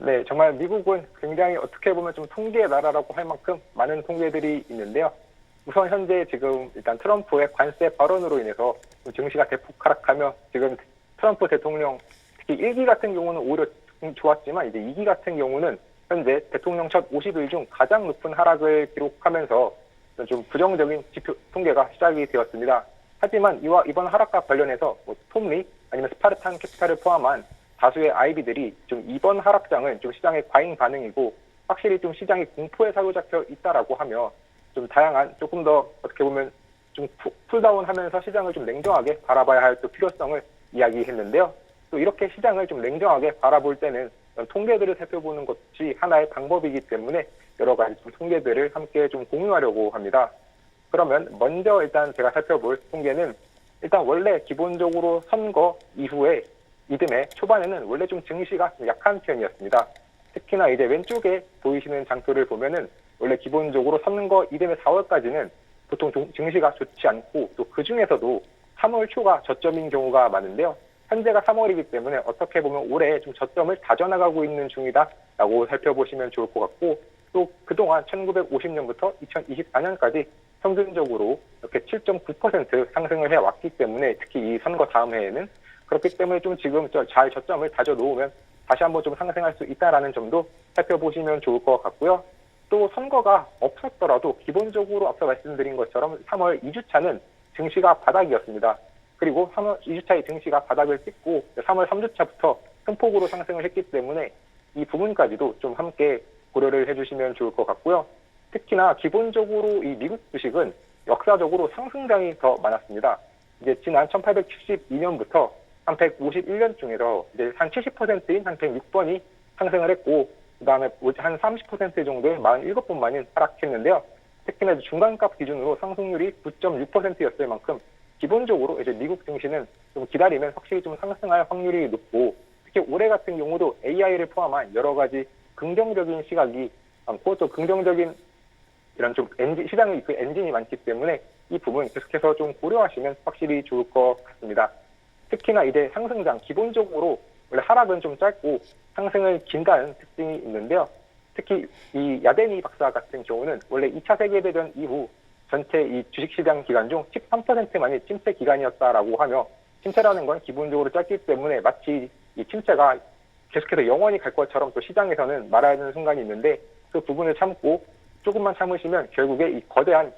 네, 정말 미국은 굉장히 어떻게 보면 좀 통계의 나라라고 할 만큼 많은 통계들이 있는데요. 우선 현재 지금 일단 트럼프의 관세 발언으로 인해서 증시가 대폭 하락하며 지금 트럼프 대통령 특히 1기 같은 경우는 오히려 좋았지만 이제 2기 같은 경우는 현재 대통령 첫 50일 중 가장 높은 하락을 기록하면서 좀 부정적인 지표 통계가 시작이 되었습니다. 하지만 이번 하락과 관련해서 톰리 아니면 스파르탄 캐피탈을 포함한 다수의 IB들이 좀 이번 하락장은 좀 시장의 과잉 반응이고 확실히 좀 시장이 공포에 사로잡혀 있다라고 하며 좀 다양한 조금 더 어떻게 보면 좀 쿨다운하면서 시장을 좀 냉정하게 바라봐야 할 또 필요성을 이야기했는데요. 또 이렇게 시장을 좀 냉정하게 바라볼 때는 통계들을 살펴보는 것이 하나의 방법이기 때문에 여러 가지 좀 통계들을 함께 좀 공유하려고 합니다. 그러면 먼저 일단 제가 살펴볼 통계는 일단 원래 기본적으로 선거 이후에 이듬해 초반에는 원래 좀 증시가 좀 약한 편이었습니다. 특히나 이제 왼쪽에 보이시는 장표를 보면은 원래 기본적으로 선거 이듬해 4월까지는 보통 증시가 좋지 않고 또 그 중에서도 3월 초가 저점인 경우가 많은데요. 현재가 3월이기 때문에 어떻게 보면 올해 좀 저점을 다져나가고 있는 중이다라고 살펴보시면 좋을 것 같고 또 그동안 1950년부터 2024년까지 평균적으로 이렇게 7.9% 상승을 해왔기 때문에 특히 이 선거 다음 해에는 그렇기 때문에 좀 지금 잘 저점을 다져 놓으면 다시 한번 좀 상승할 수 있다라는 점도 살펴보시면 좋을 것 같고요. 또 선거가 없었더라도 기본적으로 앞서 말씀드린 것처럼 3월 2주차는 증시가 바닥이었습니다. 그리고 3월 2주차의 증시가 바닥을 찍고 3월 3주차부터 큰 폭으로 상승을 했기 때문에 이 부분까지도 좀 함께 고려를 해주시면 좋을 것 같고요. 특히나 기본적으로 이 미국 주식은 역사적으로 상승장이 더 많았습니다. 이제 지난 1872년부터 한 151년 중에서 이제 한 70%인 한 106번이 상승을 했고, 그 다음에 한 30% 정도의 47번만이 하락했는데요. 특히나 중간값 기준으로 상승률이 9.6%였을 만큼 기본적으로 이제 미국 증시는 좀 기다리면 확실히 좀 상승할 확률이 높고, 특히 올해 같은 경우도 AI를 포함한 여러 가지 긍정적인 시각이 많고 또 긍정적인 이런 좀 시장의 그 엔진이 많기 때문에 이 부분 계속해서 좀 고려하시면 확실히 좋을 것 같습니다. 특히나 이제 상승장 기본적으로 원래 하락은 좀 짧고 상승을 긴다는 특징이 있는데요. 특히 이 야데니 박사 같은 경우는 원래 2차 세계대전 이후 전체 이 주식시장 기간 중 13%만이 침체 기간이었다라고 하며 침체라는 건 기본적으로 짧기 때문에 마치 이 침체가 계속해서 영원히 갈 것처럼 또 시장에서는 말하는 순간이 있는데 그 부분을 참고 조금만 참으시면 결국에 이 거대한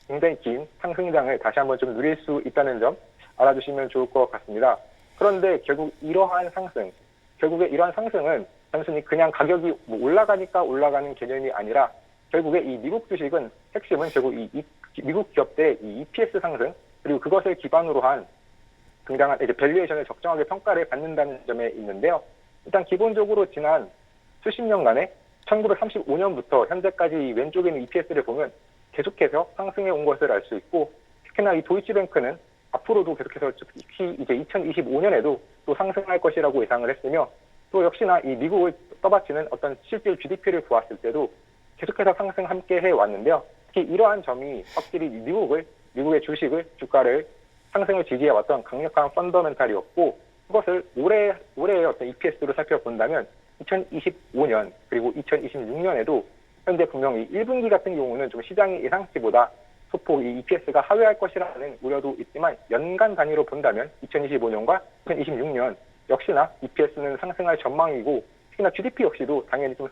굉장히 긴 상승장을 다시 한번 좀 누릴 수 있다는 점 알아주시면 좋을 것 같습니다. 그런데 결국 이러한 상승은 단순히 그냥 가격이 올라가니까 올라가는 개념이 아니라 결국에 이 미국 주식은 핵심은 결국 이 미국 기업들의 이 EPS 상승 그리고 그것을 기반으로 한 굉장한 이제 밸류에이션을 적정하게 평가를 받는다는 점에 있는데요. 일단 기본적으로 지난 수십 년간에 1935년부터 현재까지 왼쪽에 있는 EPS를 보면 계속해서 상승해 온 것을 알 수 있고 특히나 이 도이치뱅크는 앞으로도 계속해서 특히 이제 2025년에도 또 상승할 것이라고 예상을 했으며 또 역시나 이 미국을 떠받치는 어떤 실질 GDP를 보았을 때도 계속해서 상승 함께 해왔는데요. 특히 이러한 점이 확실히 미국의 주가를 상승을 지지해왔던 강력한 펀더멘탈이었고 그것을 올해의 어떤 EPS로 살펴본다면 2025년 그리고 2026년에도 현재 분명히 1분기 같은 경우는 좀 시장의 예상치보다 소폭 이 EPS가 하회할 것이라는 우려도 있지만 연간 단위로 본다면 2025년과 2026년 역시나 EPS는 상승할 전망이고 특히나 GDP 역시도 당연히 좀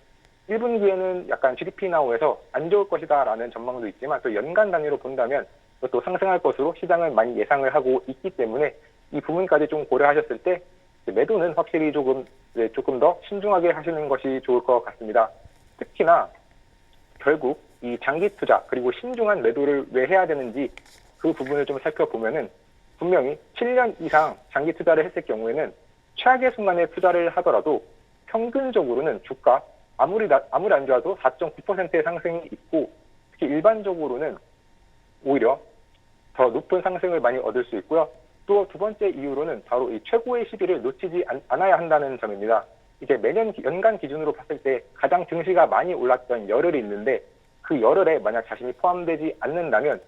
1분기에는 약간 GDP 나오에서 안 좋을 것이다라는 전망도 있지만 또 연간 단위로 본다면 또 상승할 것으로 시장을 많이 예상을 하고 있기 때문에 이 부분까지 좀 고려하셨을 때 매도는 확실히 조금 더 신중하게 하시는 것이 좋을 것 같습니다. 특히나 결국 이 장기 투자 그리고 신중한 매도를 왜 해야 되는지 그 부분을 좀 살펴보면은 분명히 7년 이상 장기 투자를 했을 경우에는 최악의 순간에 투자를 하더라도 평균적으로는 주가 아무리 안 좋아도 4.9%의 상승이 있고 특히 일반적으로는 오히려 더 높은 상승을 많이 얻을 수 있고요. 또 두 번째 이유로는 바로 이 최고의 시기를 놓치지 않아야 한다는 점입니다. 이제 매년 연간 기준으로 봤을 때 가장 증시가 많이 올랐던 열흘이 있는데 그 열흘에 만약 자신이 포함되지 않는다면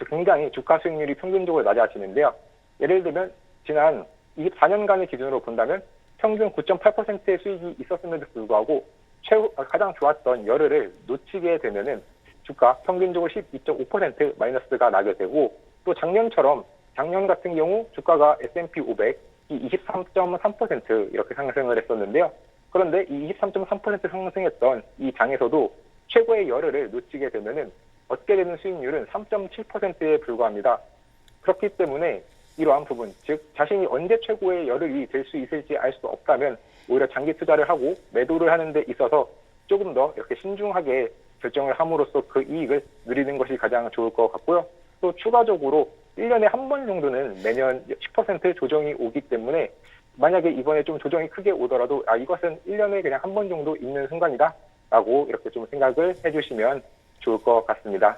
굉장히 주가 수익률이 평균적으로 낮아지는데요. 예를 들면 지난 24년간의 기준으로 본다면 평균 9.8%의 수익이 있었음에도 불구하고 가장 좋았던 열흘을 놓치게 되면은 주가 평균적으로 12.5% 마이너스가 나게 되고, 또 작년 같은 경우 주가가 S&P 500이 23.3% 이렇게 상승을 했었는데요. 그런데 이 23.3% 상승했던 이 장에서도 최고의 열흘을 놓치게 되면은 얻게 되는 수익률은 3.7%에 불과합니다. 그렇기 때문에 이러한 부분, 즉 자신이 언제 최고의 열흘이 될 수 있을지 알 수 없다면 오히려 장기 투자를 하고 매도를 하는 데 있어서 조금 더 이렇게 신중하게 결정을 함으로써 그 이익을 누리는 것이 가장 좋을 것 같고요. 또 추가적으로 1년에 한 번 정도는 매년 10% 조정이 오기 때문에 만약에 이번에 좀 조정이 크게 오더라도 이것은 1년에 그냥 한 번 정도 있는 순간이다 라고 이렇게 좀 생각을 해주시면 좋을 것 같습니다.